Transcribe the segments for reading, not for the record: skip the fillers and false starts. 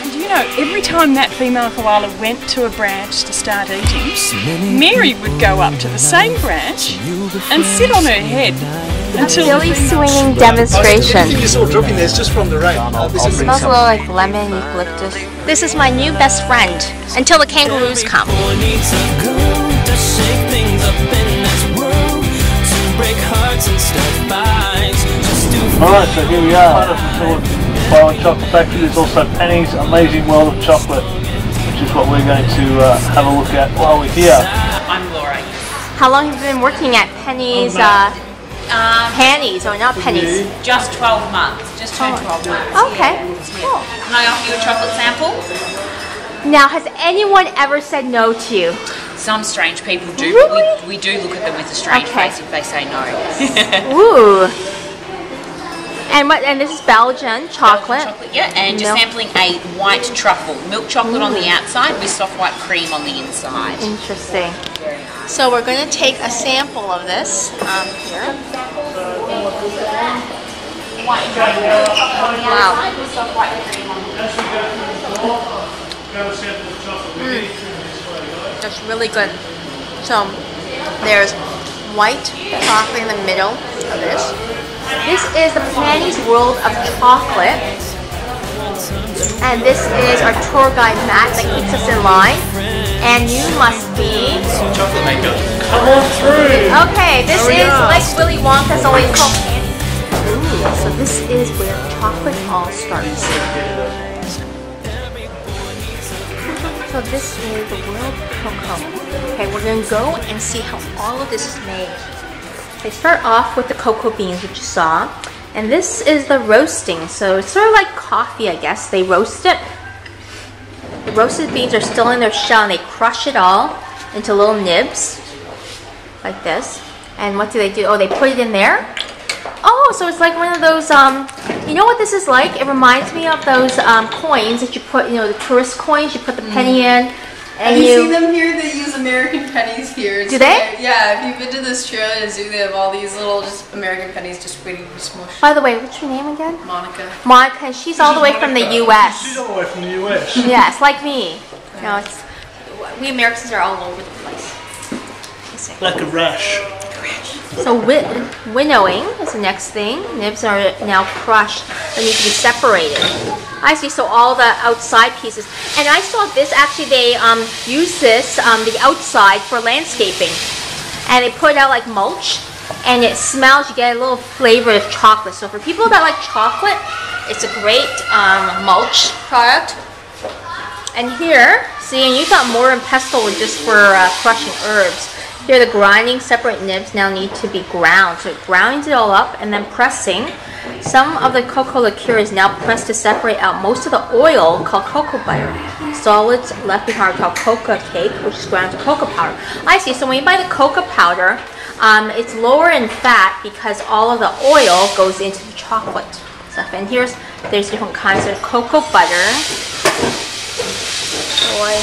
And you know, every time that female koala went to a branch to start eating, Mary would go up to the same branch and sit on her head until Silly swinging demonstration. It's all dropping there, it's just from the rain. It smells a little like lemon eucalyptus. This is my new best friend until the kangaroos come. Alright, so here we are. Following Chocolate Factory. There's also Pannys Amazing World of Chocolate, which is what we're going to have a look at while we're here. I'm Laura. How long have you been working at Pannys? Pannys, or not Pannys? Just 12 months. Just turned 12 months. Okay, cool. Can I offer you a chocolate sample? Now, has anyone ever said no to you? Some strange people do, Really? but we do look at them with a strange face if they say no. Ooh. And this is Belgian chocolate. Chocolate, yeah, and just Milk. sampling a white truffle. Milk chocolate on the outside with soft white cream on the inside. Interesting. So we're going to take a sample of this here. Wow. That's really good. So there's white chocolate in the middle of this. This is the Pannys World of Chocolate. And this is our tour guide Matt that keeps us in line. And you must be Chocolate maker. Come on through! okay, this is like Willy Wonka's only called Pannys. Ooh, so this is where chocolate all starts. So this is the world of cocoa. Okay, we're gonna go and see how all of this is made. They start off with the cocoa beans, which you saw, and this is the roasting. So it's sort of like coffee, I guess. They roast it. The roasted beans are still in their shell, and they crush it all into little nibs, like this. And what do? Oh, they put it in there. Oh, so it's like one of those, you know what this is like? It reminds me of those coins that you put, you know, the tourist coins, you put the penny in. And have you seen them here? They use American pennies here. Do they? Yeah, if you've been to the Australia Zoo, they have all these little just American pennies just waiting to be smushed. By the way, what's your name again? Monica. Monica, and she's all the way from the U.S. She's all the way from the US. Yes, like me. You know, we Americans are all over the place. Like a rash. So winnowing is the next thing. Nibs are now crushed. They need to be separated. I see. So all the outside pieces. And I saw this. Actually, they use this the outside for landscaping, and they put it out like mulch, and it smells. You get a little flavor of chocolate. So for people that like chocolate, it's a great mulch product. And here, see, and you thought mortar and pestle were just for crushing herbs. Here the grinding separate nibs now need to be ground. So it grinds it all up and then pressing. Some of the cocoa liqueur is now pressed to separate out most of the oil called cocoa butter. Solids left behind are called cocoa cake, which is ground to cocoa powder. I see, so when you buy the cocoa powder, it's lower in fat because all of the oil goes into the chocolate stuff. And there's different kinds of cocoa butter. Soy,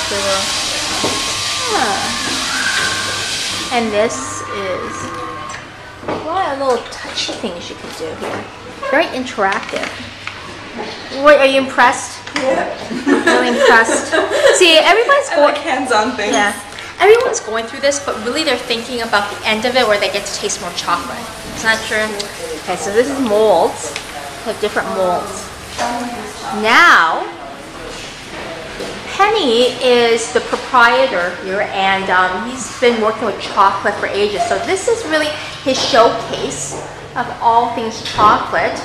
sugar. And this is a lot of little touchy things you can do here. Very interactive. What, are you impressed? Yeah. Really impressed. See, everybody's I like hands-on things. Yeah. Everyone's going through this, but really they're thinking about the end of it where they get to taste more chocolate. Is that true? Okay, so this is molds. We have different molds. Now, Penny is the proprietor here, and he's been working with chocolate for ages. So this is really his showcase of all things chocolate.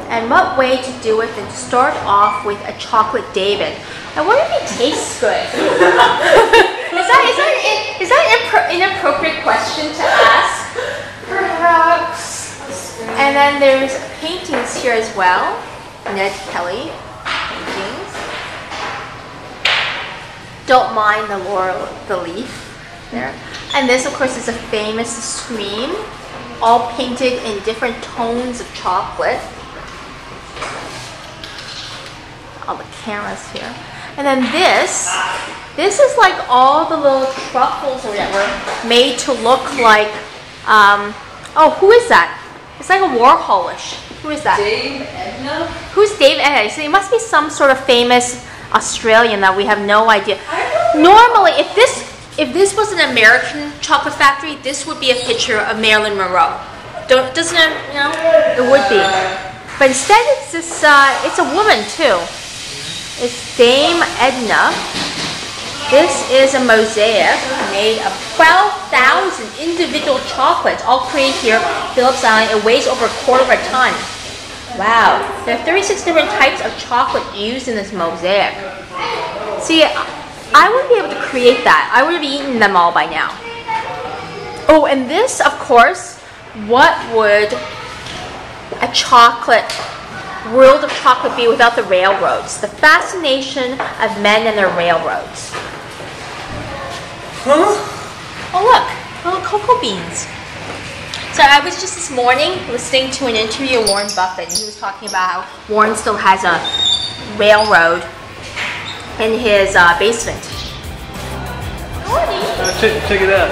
And what way to do it than to start off with a chocolate David. I wonder if it tastes good. is that an inappropriate question to ask? Perhaps. And then there's paintings here as well. Ned Kelly paintings. Don't mind the leaf there. And this, of course, is a famous screen, all painted in different tones of chocolate. All the cameras here. And then this is like all the little truffles or whatever made to look like, oh, who is that? It's like a Warholish. Who is that? Dave Edna? Who's Dave Edna? So it must be some sort of famous Australian that we have no idea. Normally, if this was an American chocolate factory, this would be a picture of Marilyn Monroe. Doesn't it? You know, it would be. But instead, it's this. It's a woman too. It's Dame Edna. This is a mosaic made of 12,000 individual chocolates, all created here, Phillips Island. It weighs over a quarter of a ton. Wow. There are 36 different types of chocolate used in this mosaic. See, I wouldn't be able to create that. I would have eaten them all by now. Oh, and this, of course, what would a world of chocolate be without the railroads? The fascination of men and their railroads. Huh? Oh look, little cocoa beans. So I was just this morning listening to an interview of Warren Buffett, and he was talking about how Warren still has a railroad in his basement. Check it out.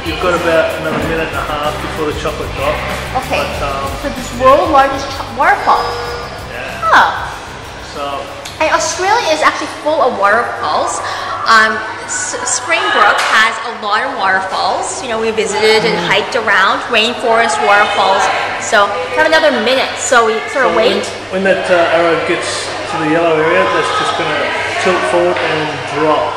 You've got about another minute and a half before the chocolate drop. Okay, But, so this world's largest waterfall. yeah. Oh. So, And Australia is actually full of waterfalls. Springbrook has a lot of waterfalls. You know, we visited and hiked around rainforest waterfalls. So we have another minute, so we sort of wait. when that arrow gets to the yellow area, that's just going to tilt forward and drop.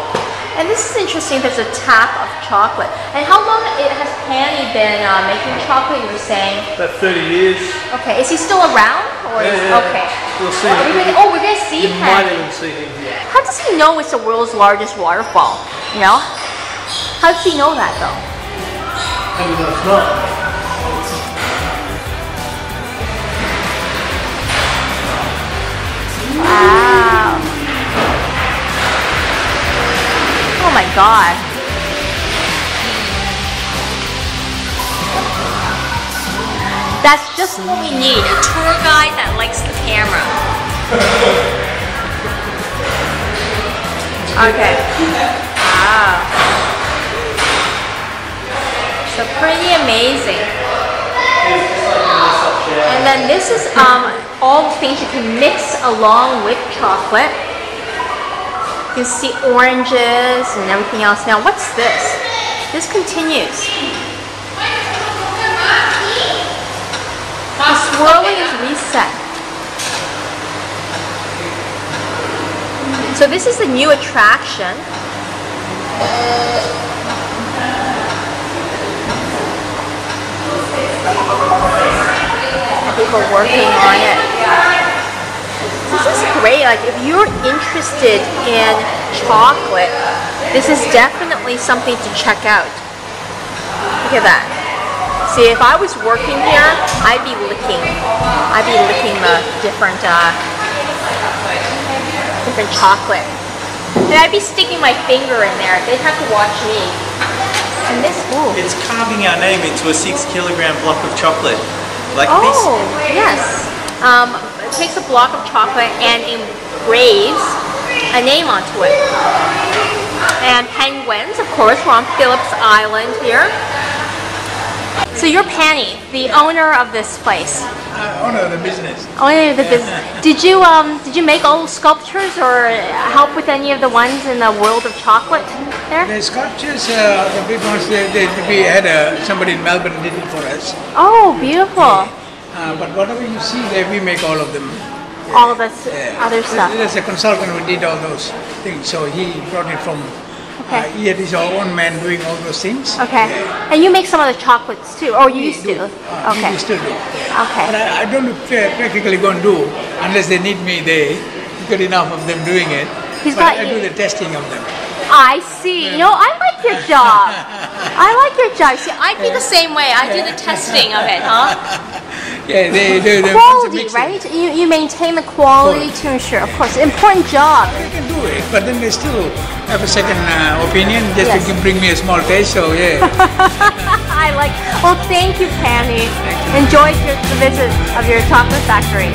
And this is interesting. There's a tap of chocolate. And how long has Panny been making chocolate? You were saying About 30 years. Okay, is he still around? Or Yeah. Okay. We'll see. We're gonna see You might Panny. even see him here. How does he know it's the world's largest waterfall? You know? How does he know that though? Maybe that's not. Wow. Oh my god. That's just what we need. A tour guide that likes the camera. Okay. Wow. So pretty amazing. And then this is all the things you can mix along with chocolate. You can see oranges and everything else. Now what's this? This continues. The swirling is reset. So this is the new attraction. People working on it. This is great. Like if you're interested in chocolate, this is definitely something to check out. Look at that. See, if I was working here, I'd be licking the different chocolate. And I'd be sticking my finger in there. They'd have to watch me. And this, ooh. It's carving our name into a 6-kilogram block of chocolate. Like this. Oh, yes. It takes a block of chocolate and engraves a name onto it. And penguins, of course, we're on Phillips Island here. So you're Panny, the owner of this place. Owner of the business. Owner of the business. Did you make all the sculptures or help with any of the ones in the world of chocolate there? The sculptures, the big ones, we had somebody in Melbourne did it for us. Oh, beautiful. But whatever you see there, we make all of them. All of this other stuff. There's a consultant who did all those things, so he brought it from. Okay. He had his own man doing all those things. Okay. And you make some of the chocolates too, or you used to? Okay. We still do. Okay. But I don't practically go and do unless they need me. They got enough of them doing it. He's but got I you. do the testing of them. I see. You know, I like your job. I like your job. See, I'd be the same way. I do the testing of it, huh? Yeah, they do. Quality, right? You maintain the quality to ensure, of course, important job. They can do it, but then they still have a second opinion just Yes. to bring me a small taste. So yeah. I like. Well, thank you, Panny. Enjoyed the visit of your chocolate factory.